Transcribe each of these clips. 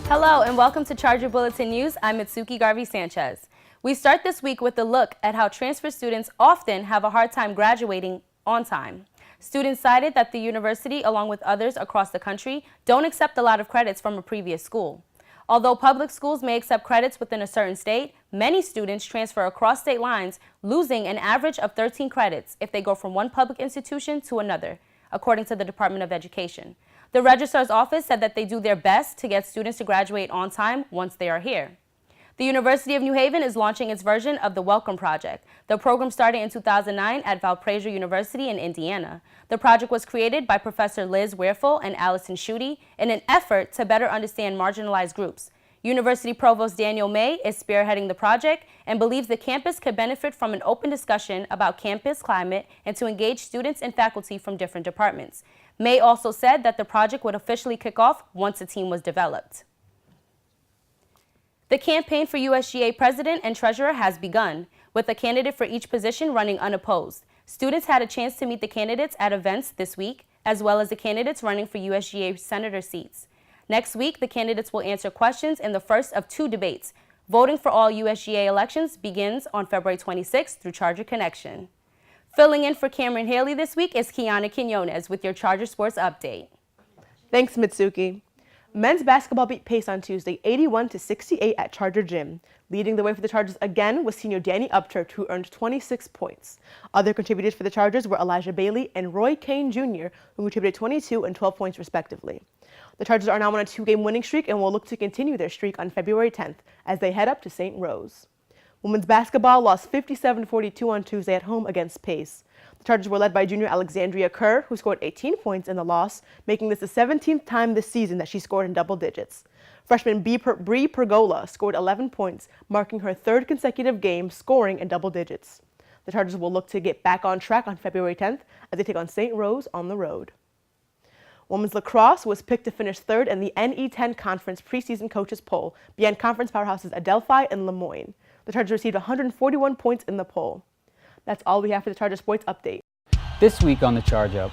Hello and welcome to Charger Bulletin News. I'm Mitsuki Garvey-Sanchez. We start this week with a look at how transfer students often have a hard time graduating on time. Students cited that the university, along with others across the country, don't accept a lot of credits from a previous school. Although public schools may accept credits within a certain state, many students transfer across state lines, losing an average of 13 credits if they go from one public institution to another, according to the Department of Education. The Registrar's Office said that they do their best to get students to graduate on time once they are here. The University of New Haven is launching its version of the Welcome Project. The program started in 2009 at Valparaiso University in Indiana. The project was created by Professor Liz Wearful and Allison Schutte in an effort to better understand marginalized groups. University Provost Daniel May is spearheading the project and believes the campus could benefit from an open discussion about campus climate and to engage students and faculty from different departments. May also said that the project would officially kick off once a team was developed. The campaign for USGA president and treasurer has begun, with a candidate for each position running unopposed. Students had a chance to meet the candidates at events this week, as well as the candidates running for USGA senator seats. Next week, the candidates will answer questions in the first of two debates. Voting for all USGA elections begins on February 26th through Charger Connection. Filling in for Cameron Haley this week is Kiana Quinones with your Charger Sports Update. Thanks, Mitsuki. Men's basketball beat Pace on Tuesday 81-68 at Charger Gym. Leading the way for the Chargers again was senior Danny Upchurch, who earned 26 points. Other contributors for the Chargers were Elijah Bailey and Roy Kane Jr., who contributed 22 and 12 points respectively. The Chargers are now on a 2-game winning streak and will look to continue their streak on February 10th as they head up to St. Rose. Women's basketball lost 57-42 on Tuesday at home against Pace. The Chargers were led by junior Alexandria Kerr, who scored 18 points in the loss, making this the 17th time this season that she scored in double digits. Freshman Bree Pergola scored 11 points, marking her third consecutive game scoring in double digits. The Chargers will look to get back on track on February 10th as they take on St. Rose on the road. Women's lacrosse was picked to finish third in the NE10 Conference preseason coaches poll, behind conference powerhouses Adelphi and Lemoyne. The Chargers received 141 points in the poll. That's all we have for the Charger Sports Update. This week on the Charge Up.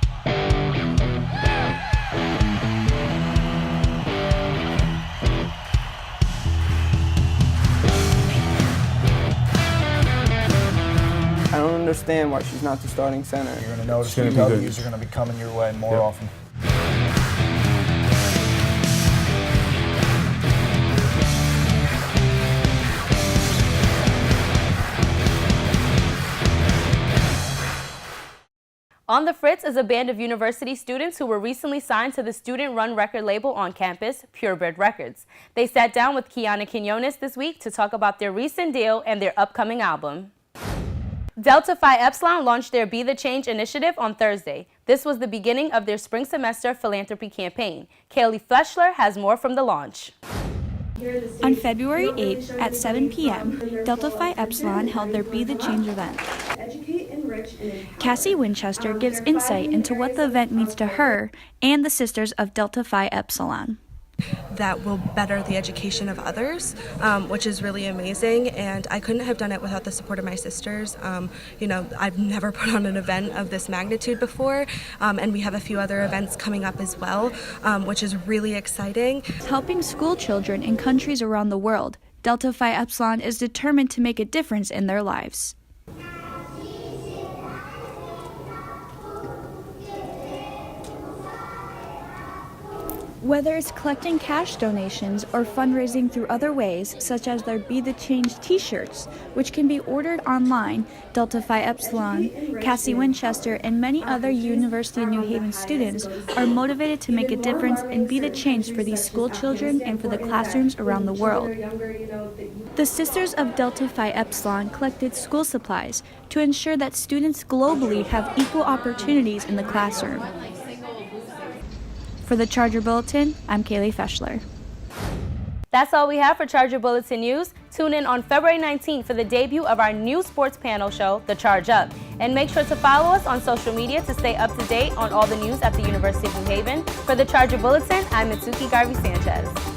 I don't understand why she's not the starting center. You're going to notice the W's are going to be coming your way more often. On the Fritz is a band of university students who were recently signed to the student-run record label on campus, Purebred Records. They sat down with Kiana Quinones this week to talk about their recent deal and their upcoming album. Delta Phi Epsilon launched their Be the Change initiative on Thursday. This was the beginning of their spring semester philanthropy campaign. Kaylee Fleshler has more from the launch. On February 8th at 7 p.m., Delta Phi Epsilon held their Be the Change event. Cassie Winchester gives insight into what the event means to her and the sisters of Delta Phi Epsilon. That will better the education of others, which is really amazing, and I couldn't have done it without the support of my sisters. I've never put on an event of this magnitude before, and we have a few other events coming up as well, which is really exciting. Helping school children in countries around the world, Delta Phi Epsilon is determined to make a difference in their lives. Whether it's collecting cash donations or fundraising through other ways, such as their Be the Change t-shirts, which can be ordered online, Delta Phi Epsilon, Cassie Winchester, and many other University of New Haven students are motivated to make a difference and be the change for these school children and for the classrooms around the world. The Sisters of Delta Phi Epsilon collected school supplies to ensure that students globally have equal opportunities in the classroom. For the Charger Bulletin, I'm Kaylee Fleshler. That's all we have for Charger Bulletin News. Tune in on February 19th for the debut of our new sports panel show, The Charge Up. And make sure to follow us on social media to stay up to date on all the news at the University of New Haven. For the Charger Bulletin, I'm Mitsuki Garvey-Sanchez.